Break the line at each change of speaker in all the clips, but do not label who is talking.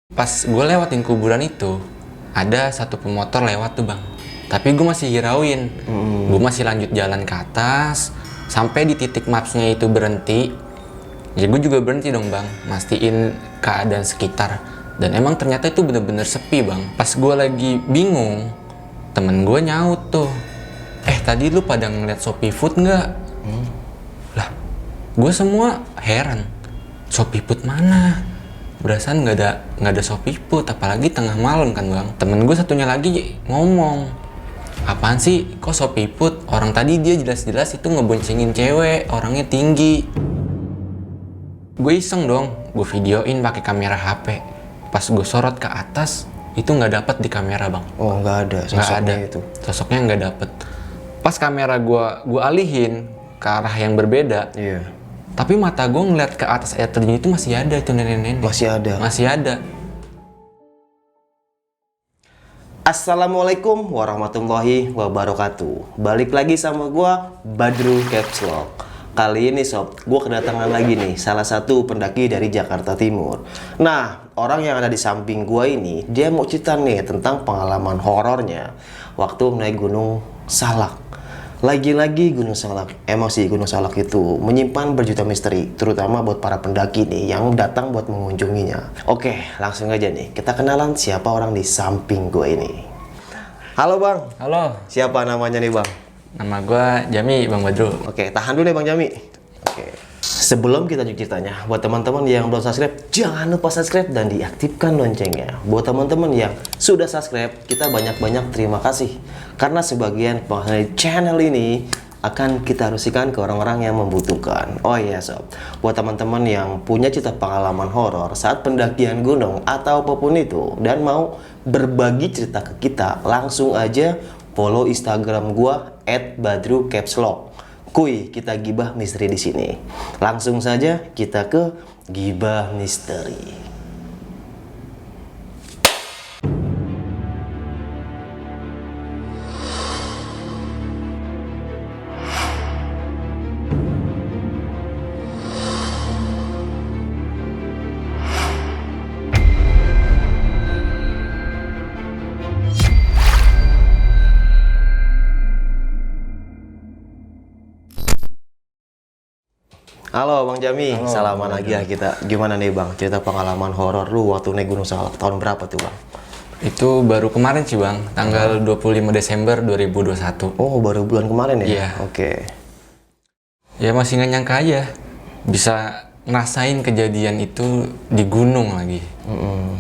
Pas gue lewatin kuburan itu, ada satu pemotor lewat tuh bang. Tapi gue masih hirauin, gue masih lanjut jalan ke atas, sampai di titik mapsnya itu berhenti. Ya gue juga berhenti dong bang, mastiin keadaan sekitar. Dan emang ternyata itu bener-bener sepi bang. Pas gue lagi bingung, temen gue nyaut tuh, tadi lu pada ngeliat Shopee Food nggak? Lah, gue semua heran, Shopee Food mana? Berasan nggak ada Shopee Food, apalagi tengah malam kan bang. Temen gue satunya lagi ngomong, apaan sih kok Shopee Food? Orang tadi dia jelas-jelas itu ngeboncengin cewek, orangnya tinggi. Gue iseng dong, gue videoin pakai kamera HP. Pas gue sorot ke atas, itu nggak dapet di kamera bang.
Oh, nggak ada sosoknya itu.
Sosoknya nggak dapet. Pas kamera gue alihin ke arah yang berbeda.
Iya.
Tapi mata gue ngeliat ke atas air terjun itu masih ada itu nenek-nenek. Masih ada.
Assalamualaikum warahmatullahi wabarakatuh. Balik lagi sama gua Badru Caps Lock. Kali ini sob, gua kedatangan lagi nih salah satu pendaki dari Jakarta Timur. Nah, orang yang ada di samping gua ini, dia mau cerita nih tentang pengalaman horornya waktu naik Gunung Salak. Lagi-lagi Gunung Salak, emang sih Gunung Salak itu menyimpan berjuta misteri, terutama buat para pendaki nih yang datang buat mengunjunginya. Oke, langsung aja nih, kita kenalan siapa orang di samping gue ini. Halo bang.
Halo.
Siapa namanya nih bang?
Nama gue Jami, Bang Badru.
Oke, tahan dulu nih bang Jami. Oke. Sebelum kita lanjut ceritanya, buat teman-teman yang belum subscribe, jangan lupa subscribe dan diaktifkan loncengnya. Buat teman-teman yang sudah subscribe, kita banyak-banyak terima kasih. Karena sebagian penghuni channel ini akan kita rusikan ke orang-orang yang membutuhkan. Oh iya sob, buat teman-teman yang punya cerita pengalaman horor saat pendakian gunung atau apapun itu, dan mau berbagi cerita ke kita, langsung aja follow Instagram gua @badrucapslock. Kuy, kita gibah misteri di sini. Langsung saja kita ke gibah misteri. Halo Bang Jami, salaman lagi ya kita. Gimana nih Bang, cerita pengalaman horor lu waktu naik Gunung Salak tahun berapa tuh Bang?
Itu baru kemarin sih Bang, tanggal 25 Desember 2021.
Oh, baru bulan kemarin ya?
Iya.
Oke.
Ya masih nggak nyangka aja bisa ngerasain kejadian itu di gunung lagi.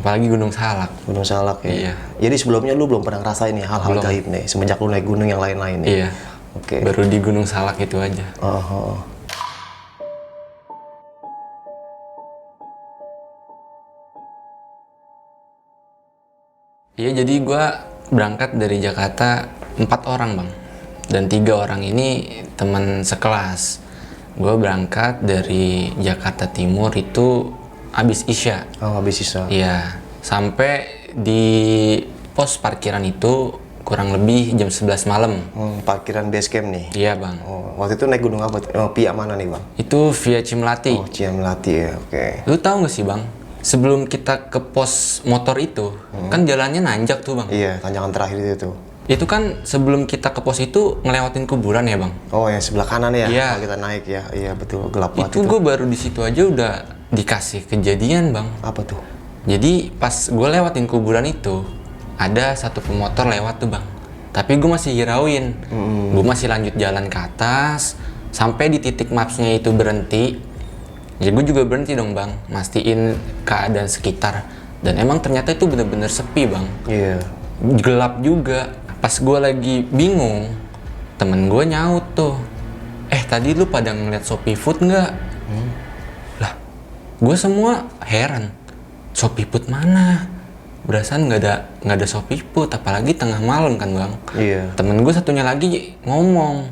Apalagi Gunung Salak.
Gunung Salak ya?
Iya.
Jadi sebelumnya lu belum pernah ngerasain ya hal-hal
Belum.
gaib nih, semenjak lu naik gunung yang lain-lain nih?
Iya.
Oke.
Baru di Gunung Salak itu aja.
Oh.
Iya, jadi gue berangkat dari Jakarta 4 orang bang, dan 3 orang ini teman sekelas. Gue berangkat dari Jakarta Timur itu abis Isya.
Oh, habis sisa.
Iya, sampai di pos parkiran itu kurang lebih jam 11 malam.
Parkiran base camp nih?
Iya bang.
Oh, waktu itu naik gunung apa? Oh, pihak mana nih Bang?
Itu via Cimlati.
Oh, Ciamlati ya, oke.
Lu tahu nggak sih bang, sebelum kita ke pos motor itu, kan jalannya nanjak tuh bang.
Iya, tanjakan terakhir itu.
Itu kan sebelum kita ke pos itu ngelewatin kuburan ya bang.
Oh, yang sebelah kanan ya?
Iya.
Kalau kita naik ya, iya betul, gelap banget
Itu gue baru di situ aja udah dikasih kejadian bang.
Apa tuh?
Jadi pas gue lewatin kuburan itu, ada satu pemotor lewat tuh bang. Tapi gue masih hirauin, gue masih lanjut jalan ke atas, sampai di titik mapsnya itu berhenti. Ya gue juga berhenti dong bang, mastiin keadaan sekitar. Dan emang ternyata itu bener-bener sepi bang.
Iya.
Gelap juga. Pas gue lagi bingung, temen gue nyaut tuh, tadi lu pada ngeliat Shopee Food nggak? Lah, gue semua heran, Shopee Food mana? Berasan nggak ada Shopee Food, apalagi tengah malam kan bang.
Iya.
Temen gue satunya lagi ngomong,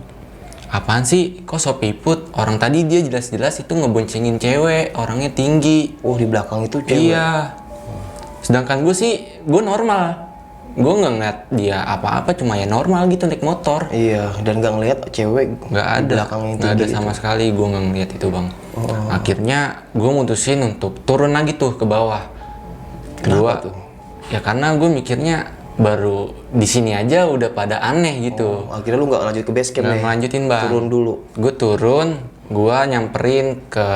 apaan sih kok Shopee Food? Orang tadi dia jelas-jelas itu ngeboncengin cewek, orangnya tinggi.
Oh, di belakang itu cewek?
Iya. Sedangkan gue sih, gue normal. Gue nggak ngeliat dia apa-apa, cuma ya normal gitu naik motor.
Iya, dan nggak ngeliat cewek
Nggak
di
ada,
belakang itu.
nggak ada sama sekali. Gue nggak ngeliat itu bang. Akhirnya gue mutusin untuk turun lagi tuh ke bawah.
Kenapa tuh?
Ya karena gue mikirnya baru di sini aja udah pada aneh gitu.
Akhirnya lu nggak lanjut ke base camp
Nggak
nih?
ngelanjutin bang.
Turun dulu.
Gue turun, gue nyamperin ke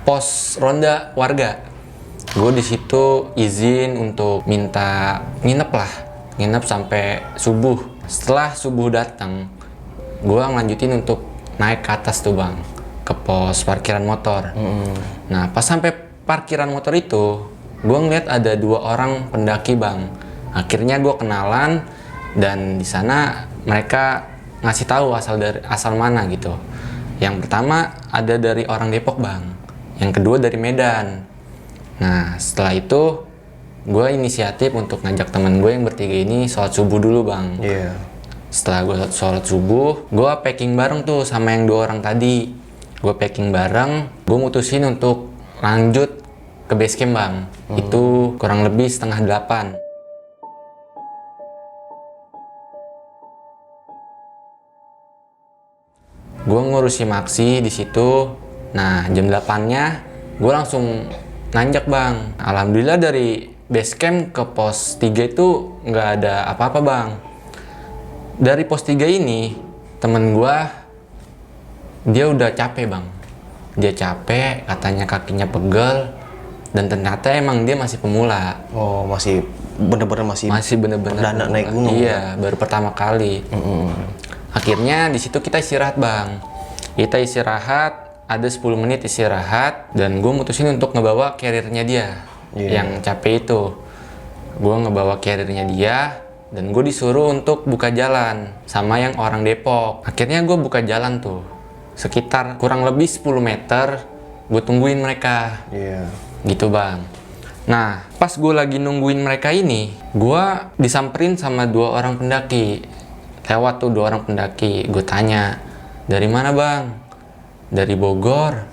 pos ronda warga. Gue di situ izin untuk minta nginep sampai subuh. Setelah subuh datang, gue ngelanjutin untuk naik ke atas tuh bang, ke pos parkiran motor. Nah pas sampai parkiran motor itu, gue ngeliat ada 2 orang pendaki bang. Akhirnya gue kenalan dan di sana mereka ngasih tahu asal mana gitu. Yang pertama ada dari orang Depok bang, yang kedua dari Medan. Nah setelah itu gue inisiatif untuk ngajak teman gue yang bertiga ini sholat subuh dulu bang.
Iya.
Setelah gue sholat subuh, gue packing bareng tuh sama yang 2 orang tadi. Gue packing bareng, gue mutusin untuk lanjut ke base camp bang. Itu kurang lebih 7:30. Gue ngurusi Maksi di situ. Nah jam 8-nya gue langsung nanjak bang. Alhamdulillah dari base camp ke pos 3 itu nggak ada apa-apa bang. Dari pos 3 ini temen gue dia udah capek bang. Dia capek, katanya kakinya pegel, dan ternyata emang dia masih pemula.
Oh, masih bener-bener
Perdana
naik gunung.
Iya, baru pertama kali. Akhirnya di situ kita istirahat bang. Kita istirahat, ada 10 menit istirahat, dan gue mutusin untuk ngebawa carrier-nya dia. Yang capek itu. Gue ngebawa carrier-nya dia, dan gue disuruh untuk buka jalan sama yang orang Depok. Akhirnya gue buka jalan tuh. Sekitar kurang lebih 10 meter, gue tungguin mereka.
Iya.
Gitu bang. Nah, pas gue lagi nungguin mereka ini, gue disamperin sama 2 orang pendaki. Lewat tuh 2 orang pendaki. Gue tanya, dari mana bang? Dari Bogor.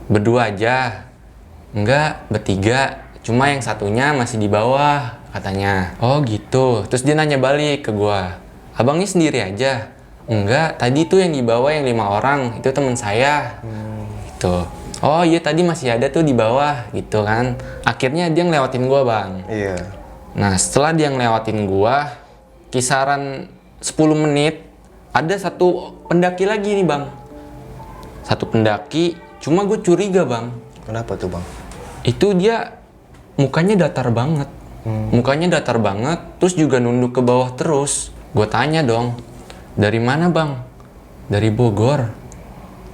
Berdua aja? Enggak, bertiga. Cuma yang satunya masih di bawah, katanya. Oh gitu. Terus dia nanya balik ke gue, abangnya sendiri aja? Enggak, tadi tuh yang di bawah yang 5 orang, itu teman saya. Gitu. Oh iya tadi masih ada tuh di bawah, gitu kan. Akhirnya dia ngelewatin gue bang.
Iya.
Nah setelah dia ngelewatin gue, kisaran 10 menit, ada 1 pendaki lagi nih bang. 1 pendaki, cuma gue curiga bang.
Kenapa tuh bang?
Itu dia mukanya datar banget. Mukanya datar banget, terus juga nunduk ke bawah terus. Gue tanya dong, dari mana bang? Dari Bogor.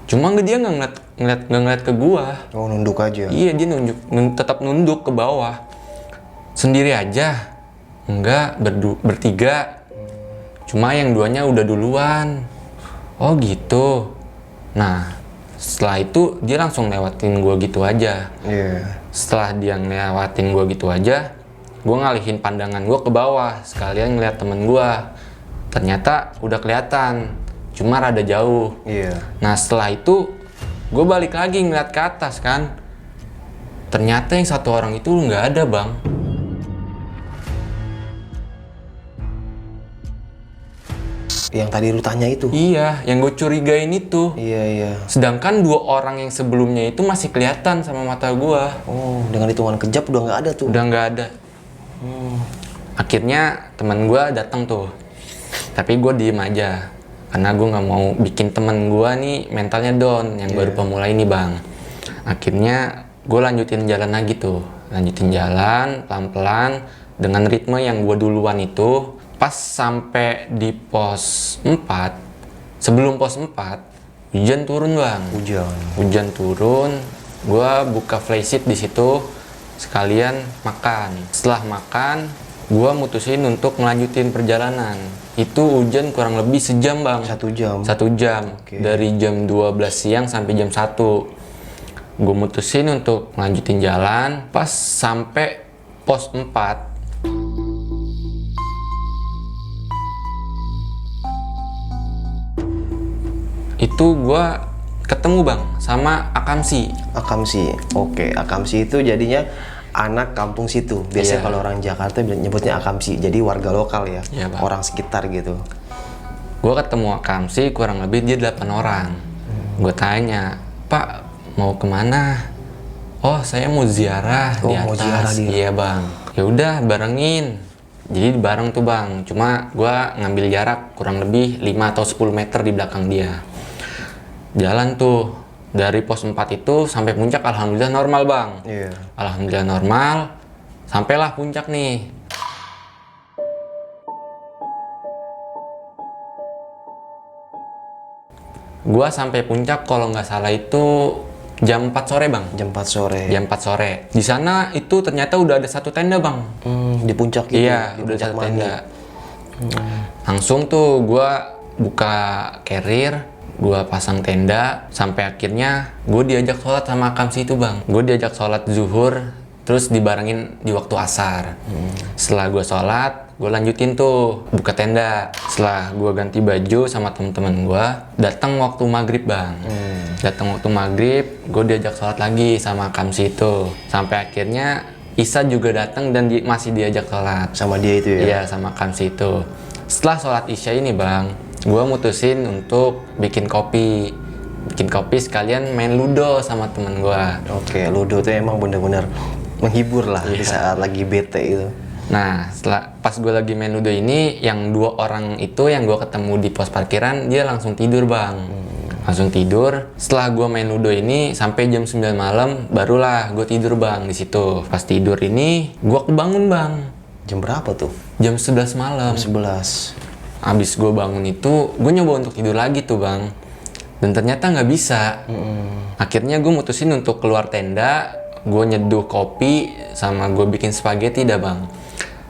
Cuma dia nggak ngeliat ke gua.
Oh, nunduk aja.
Iya, dia tetap nunduk ke bawah. Sendiri aja? Enggak, bertiga. Cuma yang 2-nya udah duluan. Oh gitu. Nah, setelah itu dia langsung lewatin gua gitu aja.
Iya.
Setelah dia ngelewatin gua gitu aja, gua ngalihin pandangan gua ke bawah, sekalian ngeliat temen gua. Ternyata udah kelihatan, cuma rada jauh.
Iya.
Nah setelah itu gue balik lagi ngeliat ke atas kan. Ternyata yang 1 orang itu nggak ada bang.
Yang tadi lu tanya itu?
Iya, yang gue curigain itu.
Iya.
Sedangkan 2 orang yang sebelumnya itu masih kelihatan sama mata gue.
Oh, dengan hitungan kejap udah nggak ada tuh?
Udah nggak ada. Akhirnya teman gue datang tuh. Tapi gue diem aja. Karena gue nggak mau bikin temen gue nih mentalnya down, yang baru pemula ini bang. Akhirnya gue lanjutin jalan lagi tuh. Lanjutin jalan pelan-pelan dengan ritme yang gue duluan itu. Pas sampai di pos 4, sebelum pos 4, hujan turun bang. Hujan turun, gue buka flysheet di situ, sekalian makan. Setelah makan, gue mutusin untuk melanjutin perjalanan. Itu hujan kurang lebih sejam bang.
1 jam?
1 jam.
Okay.
Dari jam 12 siang sampai jam 1. Gue mutusin untuk melanjutin jalan. Pas sampai pos 4, itu gue ketemu bang sama Akamsi.
Akamsi, oke. Akamsi itu jadinya anak kampung situ. Biasanya kalau orang Jakarta nyebutnya Akamsi, jadi warga lokal ya, orang sekitar gitu.
Gue ketemu Akamsi kurang lebih dia 8 orang. Gue tanya, Pak mau kemana? Oh, saya mau ziarah
Oh,
di
mau
atas.
ziarah dia.
Iya, Bang. Ya udah, barengin. Jadi bareng tuh, Bang. Cuma gua ngambil jarak kurang lebih 5 atau 10 meter di belakang dia. Jalan tuh dari pos 4 itu sampai puncak, alhamdulillah normal, Bang.
Iya.
Alhamdulillah normal. Sampailah puncak nih. Gua sampai puncak kalau nggak salah itu jam 4 sore, Bang.
Jam 4 sore.
Jam 4 sore. Di sana itu ternyata udah ada satu tenda, Bang.
Di puncak gitu.
Iya,
di
udah
puncak
satu
Mani.
tenda. Langsung tuh gua buka carrier, gua pasang tenda, sampai akhirnya gue diajak sholat sama Kamsi itu, Bang. Gue diajak sholat zuhur, terus dibarengin di waktu asar. Setelah gue sholat, gue lanjutin tuh buka tenda. Setelah gue ganti baju sama temen-temen gue, datang waktu maghrib, Bang. Datang waktu maghrib, gue diajak sholat lagi sama Kamsi itu. Sampai akhirnya Isa juga datang dan masih diajak sholat.
Sama dia itu ya.
Iya, sama Kamsi itu. Setelah sholat Isya ini, Bang, gue mutusin untuk bikin kopi. Bikin kopi sekalian main ludo sama temen gue.
Oke, Ludo tuh emang bener-bener menghibur lah di saat lagi bete itu.
Nah, setelah pas gue lagi main ludo ini, yang 2 orang itu yang gue ketemu di pos parkiran, dia langsung tidur, Bang. Langsung tidur. Setelah gue main ludo ini sampai jam 9 malam, barulah gue tidur, Bang, di situ. Pas tidur ini, gue kebangun, Bang.
Jam berapa tuh?
Jam 11 malam.
Jam 11.
Abis gue bangun itu, gue nyoba untuk tidur lagi tuh, Bang. Dan ternyata nggak bisa. Akhirnya gue mutusin untuk keluar tenda, gue nyeduh kopi, sama gue bikin spaghetti dah, Bang.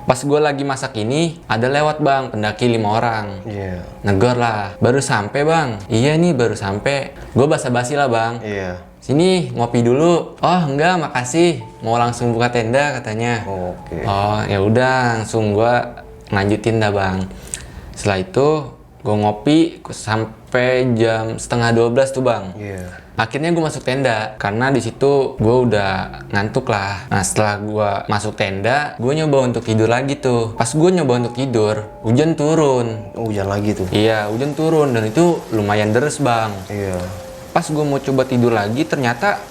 Pas gue lagi masak ini, ada lewat, Bang, pendaki 5 orang.
Iya.
Negor lah, baru sampai, Bang. Iya nih, baru sampai. Gue basa-basi lah, Bang.
Iya.
Sini, ngopi dulu. Oh, enggak, makasih. Mau langsung buka tenda, katanya.
Oke.
Oh, ya udah, langsung gue lanjutin dah, Bang. Setelah itu, gue ngopi sampai jam setengah 12 tuh, Bang.
Iya.
Akhirnya gue masuk tenda, karena di situ gue udah ngantuk lah. Nah, setelah gue masuk tenda, gue nyoba untuk tidur lagi tuh. Pas gue nyoba untuk tidur, hujan turun.
Oh, hujan lagi tuh.
Iya, hujan turun, dan itu lumayan deres, Bang.
Iya.
Pas gue mau coba tidur lagi, ternyata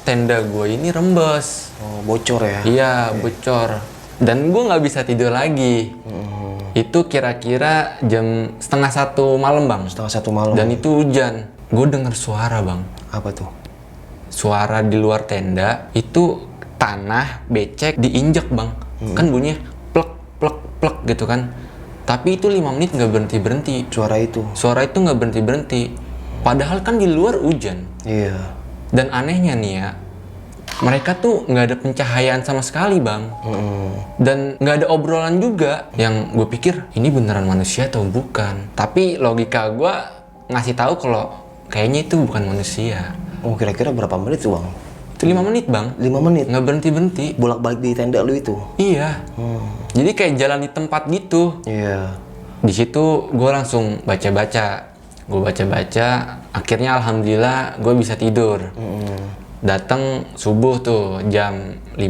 tenda gue ini rembes.
Oh, bocor ya.
Iya, bocor. Dan gue nggak bisa tidur lagi. Itu kira-kira jam setengah 1 malam, Bang.
Setengah 1 malam.
Dan itu hujan. Gue denger suara, Bang.
Apa tuh?
Suara di luar tenda, itu tanah becek diinjek, Bang. Kan bunyinya plek, plek, plek gitu kan. Tapi itu 5 menit nggak berhenti-berhenti.
Suara itu.
Suara itu nggak berhenti-berhenti. Padahal kan di luar hujan.
Iya.
Dan anehnya nih ya, mereka tuh nggak ada pencahayaan sama sekali, Bang. Dan nggak ada obrolan juga. Yang gue pikir, ini beneran manusia atau bukan? Tapi logika gue ngasih tahu kalau kayaknya itu bukan manusia.
Oh, kira-kira berapa menit tuh, Bang?
Itu 5 menit, Bang.
5 menit.
Nggak berhenti-berhenti.
Bolak-balik di tenda lu itu.
Iya. Jadi kayak jalan di tempat gitu.
Iya.
Di situ gue langsung baca-baca. Gue baca-baca, akhirnya alhamdulillah gue bisa tidur. Datang subuh tuh jam 5.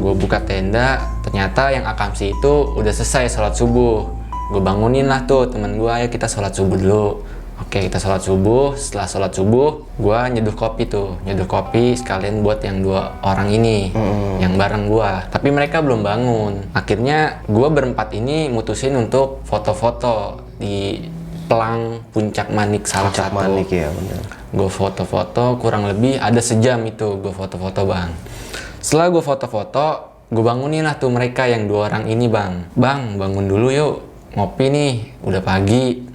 Gue buka tenda, ternyata yang Akamsi itu udah selesai sholat subuh. Gue bangunin lah tuh temen gue, ayo kita sholat subuh dulu. Oke, kita sholat subuh. Setelah sholat subuh, gue nyeduh kopi tuh. Nyeduh kopi sekalian buat yang 2 orang ini, yang bareng gue. Tapi mereka belum bangun. Akhirnya gue berempat ini mutusin untuk foto-foto di pelang Puncak Manik salah
Puncak
satu.
Manik ya, bener.
Gue foto-foto kurang lebih ada sejam itu gue foto-foto, Bang. Setelah gue foto-foto, gue bangunin lah tuh mereka yang 2 orang ini, Bang. Bang, bangun dulu yuk, ngopi nih, udah pagi.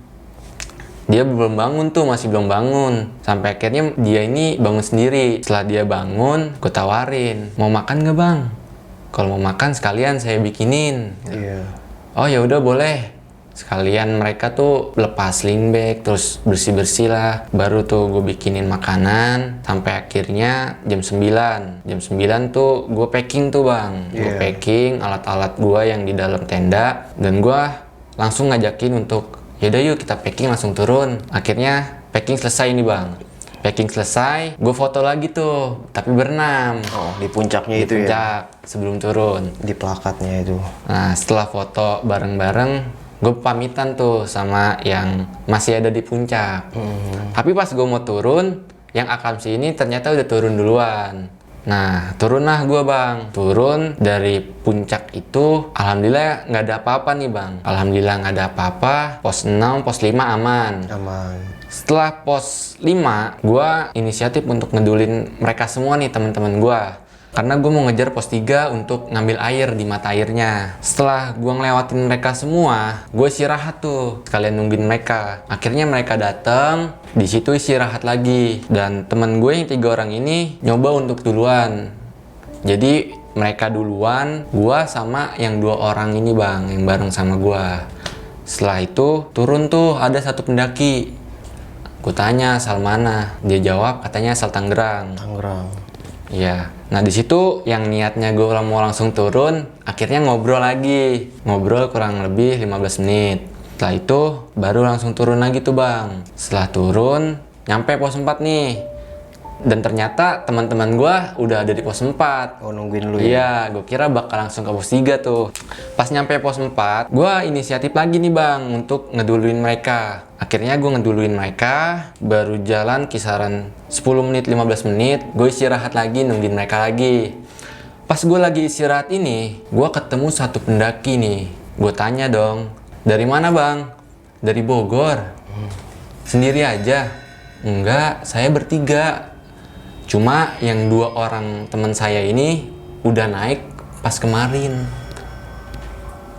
Dia belum bangun tuh, masih belum bangun. Sampai akhirnya dia ini bangun sendiri. Setelah dia bangun, gue tawarin, mau makan nggak, Bang? Kalau mau makan sekalian saya bikinin.
Iya.
Oh ya udah boleh. Sekalian mereka tuh lepas sling bag, terus bersih-bersih lah. Baru tuh gue bikinin makanan. Sampai akhirnya jam 9. Jam 9 tuh gue packing tuh, Bang. Gue packing alat-alat gue yang di dalam tenda. Dan gue langsung ngajakin untuk, yaudah yuk kita packing langsung turun. Akhirnya packing selesai nih, Bang. Packing selesai, gue foto lagi tuh, tapi berenam.
Oh, di puncaknya
Di
itu ya.
puncak, sebelum turun.
Di plakatnya itu.
Nah, setelah foto bareng-bareng, Gue pamitan tuh sama yang masih ada di puncak. Tapi pas gue mau turun, yang Akamsi ini ternyata udah turun duluan. Nah, turunlah gue bang. Turun dari puncak itu, alhamdulillah nggak ada apa-apa nih bang. Alhamdulillah nggak ada apa-apa. Pos 6, pos 5 aman.
Aman.
Setelah pos 5, gue inisiatif untuk ngedulin mereka semua nih teman-teman gue. Karena gue mau ngejar pos 3 untuk ngambil air di mata airnya. Setelah gue ngelewatin mereka semua, gue istirahat tuh, sekalian nungguin mereka. Akhirnya mereka datang, di situ istirahat lagi. Dan temen gue yang 3 orang ini nyoba untuk duluan. Jadi mereka duluan, gue sama yang 2 orang ini bang, yang bareng sama gue. Setelah itu turun tuh ada satu pendaki. Gue tanya asal mana, dia jawab katanya asal Tangerang.
Tangerang.
Iya. Nah di situ yang niatnya gue mau langsung turun, akhirnya ngobrol lagi. Ngobrol kurang lebih 15 menit. Setelah itu baru langsung turun lagi tuh bang. Setelah turun, nyampe pos 4 nih. Dan ternyata teman-teman gue udah ada di pos 4.
Oh, nungguin lu ya?
Iya, gue kira bakal langsung ke pos 3 tuh. Pas nyampe pos 4, gue inisiatif lagi nih bang untuk ngeduluin mereka. Akhirnya gue ngeduluin mereka, baru jalan kisaran 10 menit, 15 menit, gue istirahat lagi, nungguin mereka lagi. Pas gue lagi istirahat ini, gue ketemu satu pendaki nih. Gue tanya dong, dari mana bang? Dari Bogor. Sendiri aja? Enggak, saya bertiga. Cuma yang 2 orang teman saya ini udah naik pas kemarin.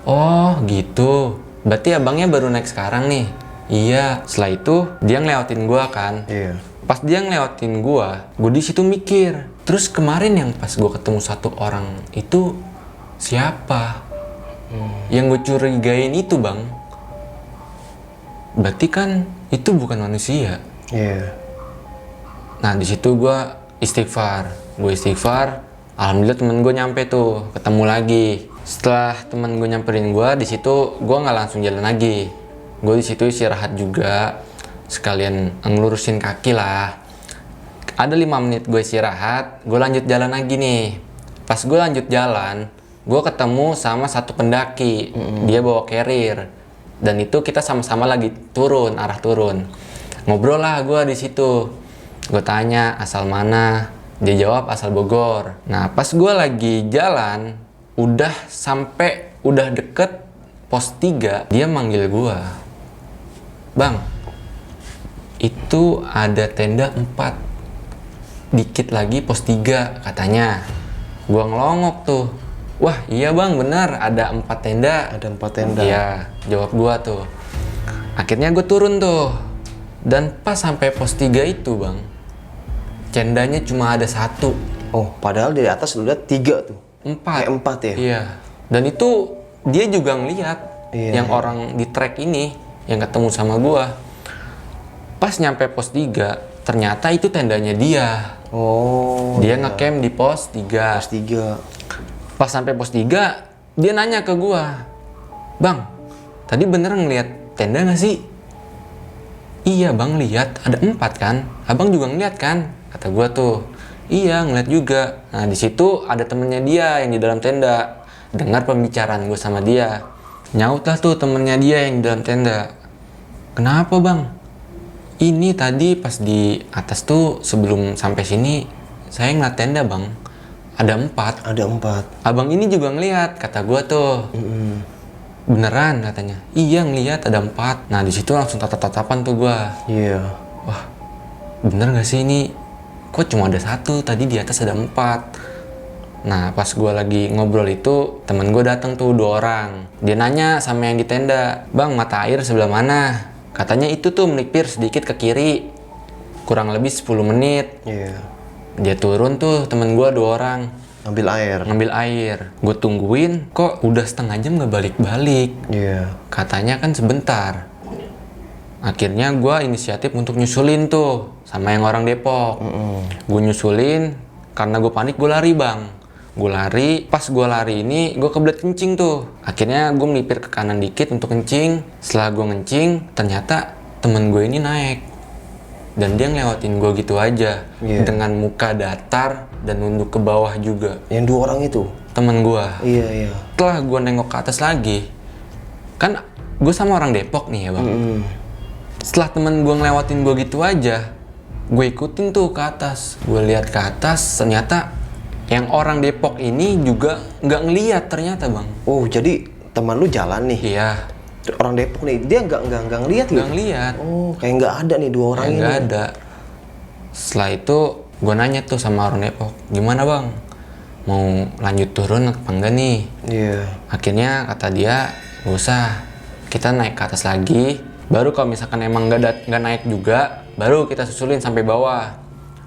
Oh gitu, berarti abangnya baru naik sekarang nih? Iya, setelah itu dia ngelewatin gua kan.
Iya.
Pas dia ngelewatin gua di situ mikir. Terus kemarin yang pas gua ketemu 1 orang itu siapa? Yang gue curigain itu bang. Berarti kan itu bukan manusia.
Iya.
Nah di situ gue istighfar, alhamdulillah temen gue nyampe tuh, ketemu lagi. Setelah temen gue nyamperin gue, di situ gue nggak langsung jalan lagi. Gue di situ istirahat juga, sekalian ngelurusin kaki lah. Ada 5 menit gue istirahat, gue lanjut jalan lagi nih. Pas gue lanjut jalan, gue ketemu sama satu pendaki, dia bawa carrier. Dan itu kita sama-sama lagi turun, arah turun. Ngobrol lah gue di situ. Gue tanya asal mana, dia jawab asal Bogor. Nah pas gue lagi jalan, udah deket pos 3, dia manggil gue. Bang, itu ada tenda 4. Dikit lagi pos 3 katanya. Gue ngelongok tuh. Wah iya bang benar, ada 4 tenda.
Ada 4 tenda.
Iya, jawab gue tuh. Akhirnya gue turun tuh. Dan pas sampai pos 3 itu bang, tendanya cuma ada 1.
Oh, padahal dari atas lu lihat 3 tuh.
4.
4 ya?
Iya. Dan itu dia juga ngeliat.
Iya,
Yang orang di trek ini yang ketemu sama gua. Pas nyampe pos 3, ternyata itu tendanya dia.
Oh.
Dia ngecamp di pos 3.
Pos 3.
Pas sampai pos 3, dia nanya ke gua, "Bang, tadi bener ngeliat tenda nggak sih?" "Iya bang, lihat ada 4 kan? Abang juga ngeliat kan?" Kata gua tuh. "Iya ngeliat juga." Nah di situ ada temennya dia yang di dalam tenda. Dengar pembicaraan gua sama dia. Nyautlah tuh temennya dia yang di dalam tenda. "Kenapa bang?" "Ini tadi pas di atas tuh sebelum sampai sini saya ngeliat tenda bang. Ada 4.
Ada 4.
Abang ini juga ngeliat," kata gua tuh. "Beneran?" katanya. "Iya ngeliat ada 4. Nah di situ langsung tatap-tatapan tuh gua.
Iya.
Wah, bener gak sih ini? Kok cuma ada 1, tadi di atas ada 4. Nah pas gue lagi ngobrol itu, temen gue datang tuh 2 orang. Dia nanya sama yang di tenda, "Bang, mata air sebelah mana?" Katanya itu tuh melipir sedikit ke kiri. Kurang lebih 10 menit.
Iya.
Dia turun tuh temen gue 2 orang.
Ngambil air.
Gue tungguin, kok udah setengah jam gak balik-balik.
Iya.
Katanya kan sebentar. Akhirnya gue inisiatif untuk nyusulin tuh sama yang orang Depok. Gue nyusulin, karena gue panik gue lari bang. Gue lari, pas gue lari ini gue kebelet kencing tuh. Akhirnya gue melipir ke kanan dikit untuk kencing. Setelah gue kencing, ternyata temen gue ini naik. Dan dia ngelewatin gue gitu aja. Dengan muka datar dan nunduk ke bawah juga.
Yang 2 orang itu?
Temen gue.
Iya.
Setelah gue nengok ke atas lagi, kan gue sama orang Depok nih ya bang. Setelah temen gue ngelewatin gue gitu aja, gue ikutin tuh ke atas. Gue lihat ke atas, ternyata yang orang Depok ini juga nggak ngeliat ternyata bang.
Oh, jadi teman lu jalan nih.
Iya.
Orang Depok nih, dia nggak ngeliat gitu.
Nggak ngeliat.
Oh, kayak nggak ada nih dua orang ini.
Nggak ada. Setelah itu gue nanya tuh sama orang Depok, gimana bang? Mau lanjut turun apa enggak nih?
Iya.
Akhirnya kata dia, gak usah, kita naik ke atas lagi. Baru kalau misalkan emang nggak naik juga, baru kita susulin sampai bawah.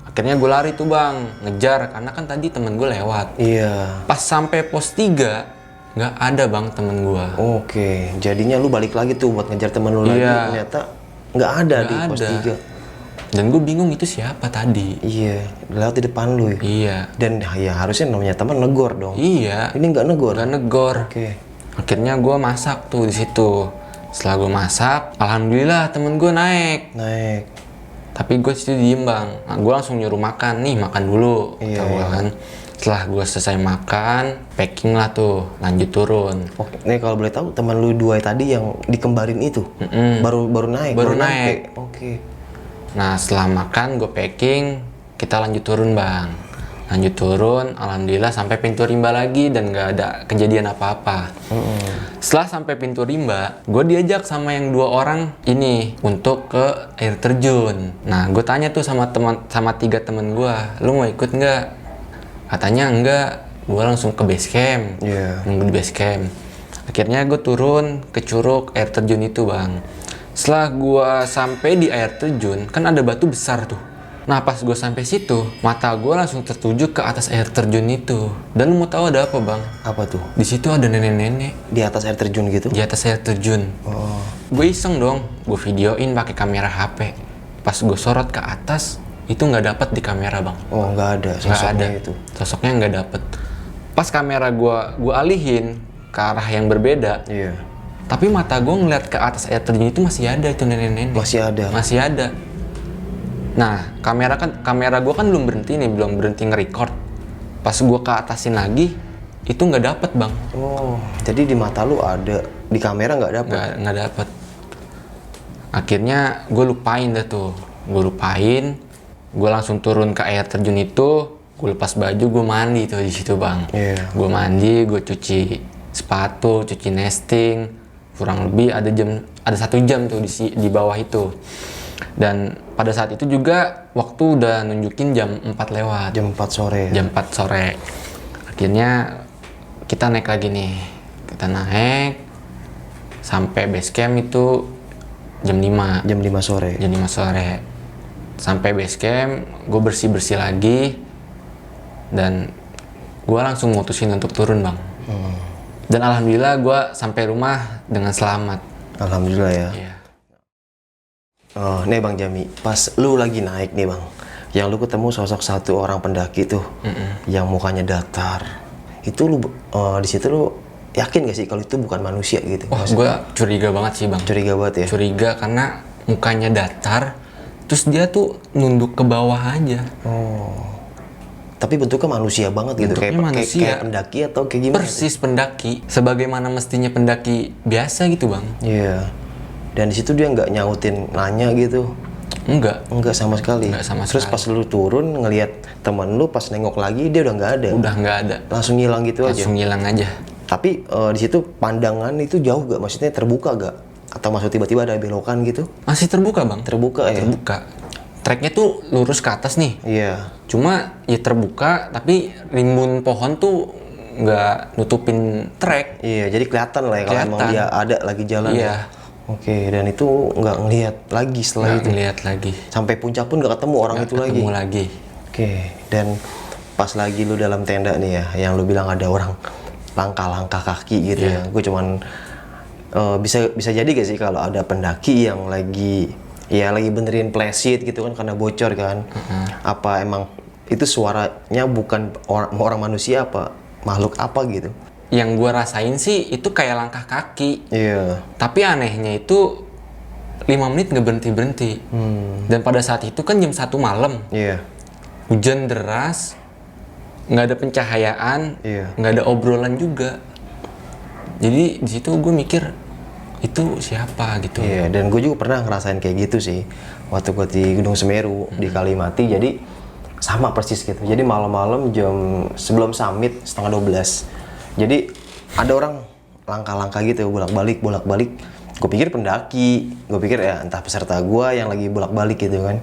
Akhirnya gue lari tuh bang, ngejar, karena kan tadi temen gue lewat.
Iya.
Pas sampai pos 3, nggak ada bang temen gue.
Oke, jadinya lu balik lagi tuh buat ngejar temen lu lagi.
Iya.
Ternyata nggak ada
Nggak
di pos
ada.
3.
Dan gue bingung itu siapa tadi.
Iya, lewat di depan lu.
Iya.
Dan ya harusnya namanya teman negor dong.
Iya.
Ini nggak negor.
Nggak negor.
Oke.
Akhirnya gue masak tuh di situ. Setelah gue masak, alhamdulillah temen gue naik.
Naik.
Tapi gue situ diem bang. Nah, gue langsung nyuruh makan nih, makan dulu.
Iya,
Kata gua kan. Setelah gue selesai makan, packing lah tuh, lanjut turun.
Oke, nih kalau boleh tahu teman lu dua tadi yang dikembarin itu baru naik.
Baru
nyampe.
naik.
Oke.
Nah setelah makan, gue packing, kita lanjut turun bang. Lanjut turun, alhamdulillah sampai pintu rimba lagi dan nggak ada kejadian apa-apa. Setelah sampai pintu rimba, gue diajak sama yang 2 orang ini untuk ke air terjun. Nah gue tanya tuh sama 3 temen gue, lu mau ikut nggak? Katanya enggak. Gue langsung ke base camp, nunggu di base camp. Akhirnya gue turun ke curug air terjun itu bang. Setelah gue sampai di air terjun, kan ada batu besar tuh. Nah pas gue sampai situ, mata gue langsung tertuju ke atas air terjun itu. Dan lu mau tahu ada apa bang?
Apa tuh?
Di situ ada nenek-nenek
Di atas air terjun gitu?
di atas air terjun.
Oh.
Gue iseng dong, gue videoin pakai kamera HP. Pas gue sorot ke atas, itu nggak dapet di kamera bang.
Oh, nggak ada
Nggak
sosoknya
ada.
itu.
Sosoknya nggak dapet. Pas kamera gue alihin ke arah yang berbeda.
Iya.
Tapi mata gue ngeliat ke atas air terjun itu masih ada itu nenek-nenek.
Masih ada.
Masih ada. Nah, kamera gue kan belum berhenti nge-record. Pas gue ke atasin lagi, itu nggak dapet bang.
Oh, jadi di mata lu ada, di kamera nggak dapet?
Nggak dapet. Akhirnya gue lupain dah tuh. Gue lupain. Gue langsung turun ke air terjun itu. Gue lepas baju, gue mandi tuh di situ bang.
Iya.
Gue mandi, gue cuci sepatu, cuci nesting. Kurang lebih ada 1 jam tuh di bawah itu. Dan pada saat itu juga waktu udah nunjukin jam 4 lewat.
Jam 4 sore.
Jam 4 sore. Akhirnya kita naik lagi nih. Kita naik sampai base camp itu jam 5.
Jam 5 sore.
Jam 5 sore. Sampai base camp, gue bersih-bersih lagi. Dan gue langsung mutusin untuk turun bang. Dan alhamdulillah gue sampai rumah dengan selamat.
Alhamdulillah ya.
Iya.
Oh, nih Bang Jami, pas lu lagi naik nih Bang, yang lu ketemu sosok 1 orang pendaki tuh, yang mukanya datar. Itu lu di situ lu yakin gak sih kalau itu bukan manusia gitu?
Wah, gue curiga banget sih bang.
Curiga banget ya?
Curiga karena mukanya datar, terus dia tuh nunduk ke bawah aja.
Oh. Tapi bentuknya manusia banget gitu,
Bentuknya manusia.
kayak pendaki atau kayak gimana?
Persis pendaki, sebagaimana mestinya pendaki biasa gitu bang.
Iya. Dan di situ dia nggak nyautin nanya gitu.
Enggak,
Enggak sama sekali.
Nggak sama
Terus pas lu turun ngelihat teman lu, pas nengok lagi dia udah nggak ada.
udah nggak ada.
Langsung ngilang gitu aja.
Langsung hilang aja.
Tapi di situ pandangan itu jauh gak? Maksudnya terbuka gak? Atau maksud tiba-tiba ada belokan gitu?
Masih terbuka bang.
Terbuka ya?
Terbuka. Treknya tuh lurus ke atas nih.
Iya.
Cuma ya terbuka, tapi rimbun pohon tuh nggak nutupin trek.
Iya, jadi kelihatan lah ya kalau emang
Kelihatan.
dia ada lagi jalan.
Iya.
Ya. Oke, dan itu nggak ngelihat lagi setelah
Nggak
itu.
ngeliat lagi.
Sampai puncak pun nggak ketemu orang itu lagi.
Ketemu lagi.
Oke, dan pas lagi lu dalam tenda nih ya, yang lu bilang ada orang langkah-langkah kaki gitu ya. Gue cuman bisa jadi gak sih kalau ada pendaki yang lagi benerin flashlight gitu kan karena bocor kan. Apa emang itu suaranya bukan orang manusia, apa makhluk apa gitu?
Yang gue rasain sih itu kayak langkah kaki.
Iya.
Tapi anehnya itu 5 menit nggak berhenti-berhenti. Dan pada saat itu kan jam 1 malam.
Iya.
Hujan deras, nggak ada pencahayaan,
Iya.
nggak ada obrolan juga. Jadi di situ gue mikir, itu siapa gitu.
Iya, dan gue juga pernah ngerasain kayak gitu sih waktu gue di Gunung Semeru di Kalimati. Jadi sama persis gitu. Jadi malam-malam jam sebelum summit setengah 12. Jadi ada orang langkah-langkah gitu bolak-balik. Gue pikir pendaki, gue pikir ya entah peserta gue yang lagi bolak-balik gitu kan.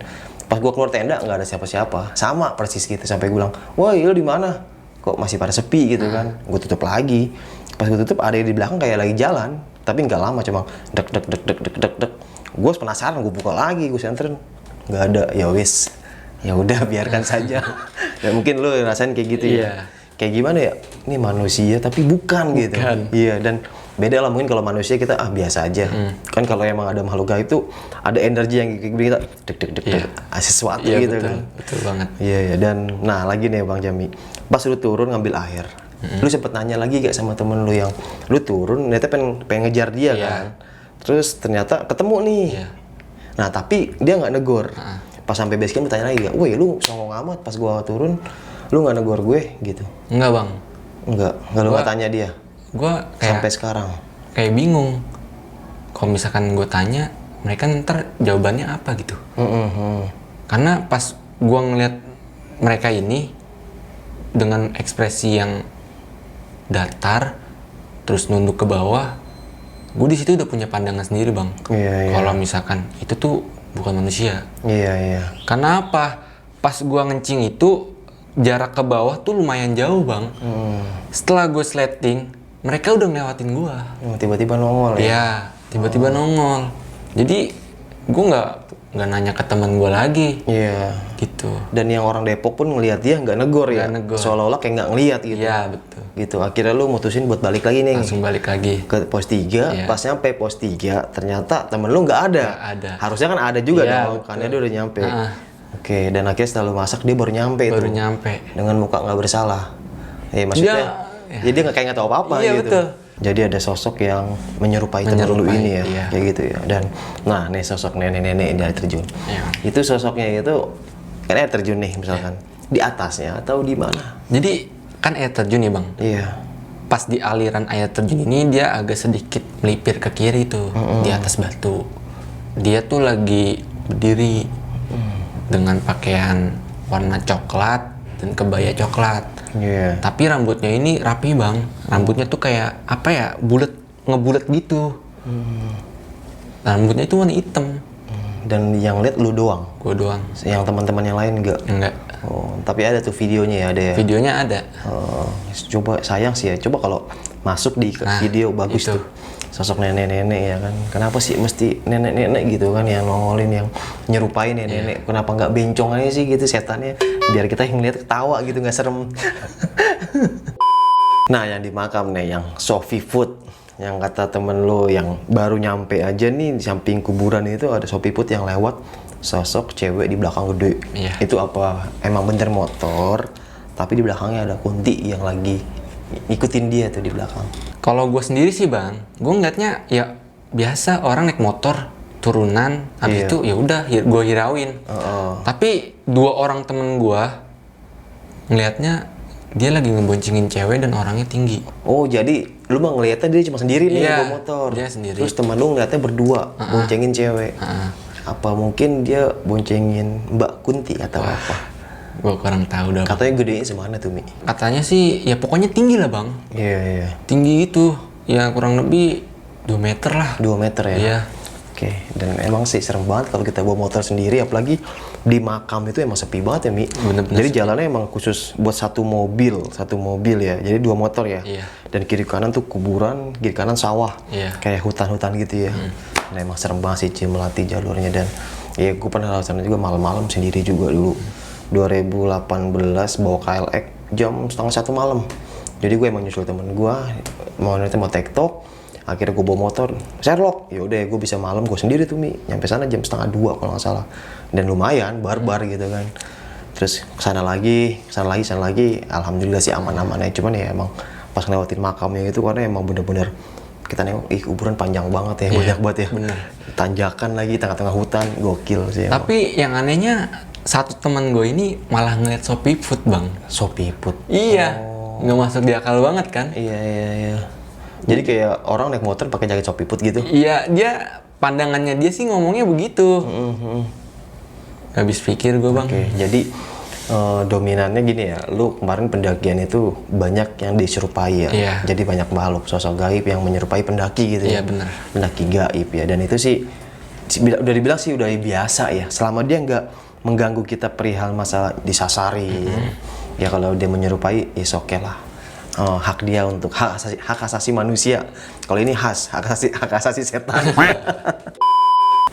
Pas gue keluar tenda nggak ada siapa-siapa, sama persis gitu. Sampai gue bilang, woi lu di mana? Kok masih pada sepi gitu kan? Gue tutup lagi. Pas gue tutup ada yang di belakang kayak lagi jalan, tapi nggak lama, cuma dek. Gue penasaran, gue buka lagi, gue senterin, nggak ada. Ya wis, ya udah biarkan saja. Dan mungkin lu rasain kayak gitu ya. Kayak gimana ya? Ini manusia tapi bukan gitu. Iya, dan beda lah mungkin kalau manusia kita biasa aja. Kan kalau emang ada makhluk gaib itu ada energi yang bikin kita dek sesuatu gitu
betul,
kan.
Betul banget.
Iya, dan nah lagi nih Bang Jami. Pas lu turun ngambil air. Lu sempet nanya lagi gak sama temen lu yang lu turun ternyata pengen ngejar dia kan. Terus ternyata ketemu nih. Nah, tapi dia nggak negor. Pas sampai base camp ditanya lagi gak, "Woi, lu songong amat pas gua turun, lu nggak negor gue?" gitu.
Enggak, Bang.
Enggak lu nggak tanya dia.
Gua kayak
Sampai sekarang.
Kayak bingung. Kalau misalkan gue tanya, mereka ntar jawabannya apa gitu. Karena pas gue ngeliat mereka ini dengan ekspresi yang datar, terus nunduk ke bawah, gue di situ udah punya pandangan sendiri, Bang. Kalau misalkan itu tuh bukan manusia.
Iya.
Karena apa? Pas gue ngencing itu jarak ke bawah tuh lumayan jauh, Bang. Setelah gue sleting, mereka udah ngelewatin gua.
Tiba-tiba nongol ya?
Iya, tiba-tiba nongol. Jadi gua nggak nanya ke teman gua lagi.
Iya.
Gitu.
Dan yang orang Depok pun ngelihat dia nggak negor ya?
Negor.
Seolah-olah kayak nggak ngelihat gitu.
Iya, betul.
Gitu. Akhirnya lu mutusin buat balik lagi nih.
Langsung balik lagi.
Ke pos 3, pas nyampe pos 3, ternyata temen lu nggak ada.
Nggak ada.
Harusnya kan ada juga dong,
Iya,
karena dia udah nyampe. Oke, dan akhirnya setelah lu masak, dia baru nyampe
Baru
tuh.
nyampe.
Dengan muka nggak bersalah. Maksudnya, dia nggak kayak nggak tahu apa-apa
Iya,
gitu.
betul.
Jadi ada sosok yang menyerupai temen lu ini ya, kayak gitu ya. Dan nah nih sosok nenek-nenek di air terjun. Itu sosoknya itu kan air terjun nih misalkan di atasnya atau di mana?
Jadi kan air terjun ya, Bang.
Iya.
Pas di aliran air terjun ini dia agak sedikit melipir ke kiri tuh di atas batu. Dia tuh lagi berdiri dengan pakaian warna coklat dan kebaya coklat. Tapi rambutnya ini rapi, Bang. Rambutnya tuh kayak apa ya, ngebulet gitu. Rambutnya itu warna hitam.
Dan yang lihat lu doang?
Gua doang.
Yang teman-teman yang lain enggak?
Enggak.
Oh, tapi ada tuh videonya ya, ada ya?
Videonya ada.
Coba sayang sih ya, coba kalau masuk di video bagus
itu.
tuh. Sosok nenek-nenek ya kan. Kenapa sih mesti nenek-nenek gitu kan yang nongolin, yang nyerupain nenek-nenek? Kenapa nggak bencong aja sih gitu setannya? Biar kita yang lihat ketawa gitu, nggak serem. Nah, yang di makam nih, yang Sofi Food, yang kata temen lo yang baru nyampe aja nih di samping kuburan itu ada Sofi Food yang lewat, sosok cewek di belakang gede. Itu apa? Emang bener motor, tapi di belakangnya ada kunti yang lagi ikutin dia tuh di belakang.
Kalau gue sendiri sih, Bang, gue ngeliatnya ya biasa orang naik motor turunan, habis itu ya udah gue hirauin. Tapi dua orang temen gue ngelihatnya dia lagi ngeboncengin cewek dan orangnya tinggi.
Oh, jadi lu mah ngeliatnya dia cuma sendiri nih bawa motor.
Dia sendiri.
Terus teman lu ngeliatnya berdua boncengin cewek. Apa mungkin dia boncengin Mbak Kunti atau apa?
Gue kurang tahu dah.
Katanya gedenya semana tuh, Mi?
Katanya sih ya pokoknya tinggi lah, Bang.
Iya.
Tinggi itu. Ya kurang lebih 2 meter lah.
2 meter ya? Iya. Oke, dan emang sih serem banget kalau kita bawa motor sendiri, apalagi di makam itu emang sepi banget ya, Mi.
Bener-bener
jadi jalannya emang khusus buat satu mobil ya. Jadi 2 motor ya.
Iya.
Dan kiri kanan tuh kuburan, kiri kanan sawah.
Iya.
Kayak hutan-hutan gitu ya. Nah, emang serem banget sih Melati jalurnya. Dan ya gue pernah lewat sana juga malam-malam sendiri juga dulu. 2018 bawa KLX jam 12:30 malam. Jadi gue emang nyusul temen gue, mau TikTok. Akhirnya gue bawa motor, Sherlock. Ya udah, gue bisa malam gue sendiri tuh, Mi. Nyampe sana jam 1:30 kalau nggak salah. Dan lumayan, barbar gitu kan. Terus sana lagi. Alhamdulillah sih aman-aman ya. Cuman ya emang pas ngelewatin makamnya itu karena emang bener-bener kita nengok, kuburan panjang banget ya, banyak banget ya.
Bener.
Tanjakan lagi, tengah-tengah hutan, gokil sih.
Tapi yang anehnya satu teman gue ini malah ngeliat Sofi Food, Bang.
Sofi Food.
Iya. Nggak masuk di akal banget kan?
Iya. Jadi kayak orang naik motor pakai jaket sopiput gitu.
Iya, dia pandangannya dia sih ngomongnya begitu. Habis pikir gue bang.
Oke, jadi dominannya gini ya, lu kemarin pendakian itu banyak yang diserupai ya.
Iya.
Jadi banyak makhluk sosok gaib yang menyerupai pendaki gitu ya.
Iya, benar.
Pendaki gaib ya, dan itu sih udah dibilang sih udah biasa ya. Selama dia nggak mengganggu kita perihal masalah disasari. Ya kalau dia menyerupai, ya oke lah. Hak dia untuk hak asasi manusia. Kalau ini hak asasi setan.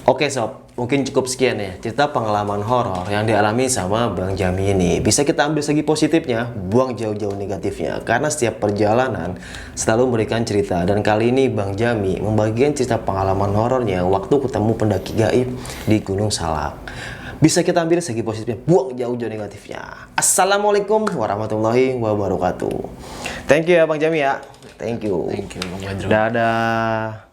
Oke sob, mungkin cukup sekian ya cerita pengalaman horor yang dialami sama Bang Jami ini. Bisa kita ambil segi positifnya, buang jauh-jauh negatifnya. Karena setiap perjalanan selalu memberikan cerita. Dan kali ini Bang Jami membagikan cerita pengalaman horornya waktu ketemu pendaki gaib di Gunung Salak. Bisa kita ambil segi positifnya, buang jauh-jauh negatifnya. Assalamualaikum warahmatullahi wabarakatuh. Thank you ya Bang Jami ya. Thank you.
Thank you Bang Badro.
Dadah.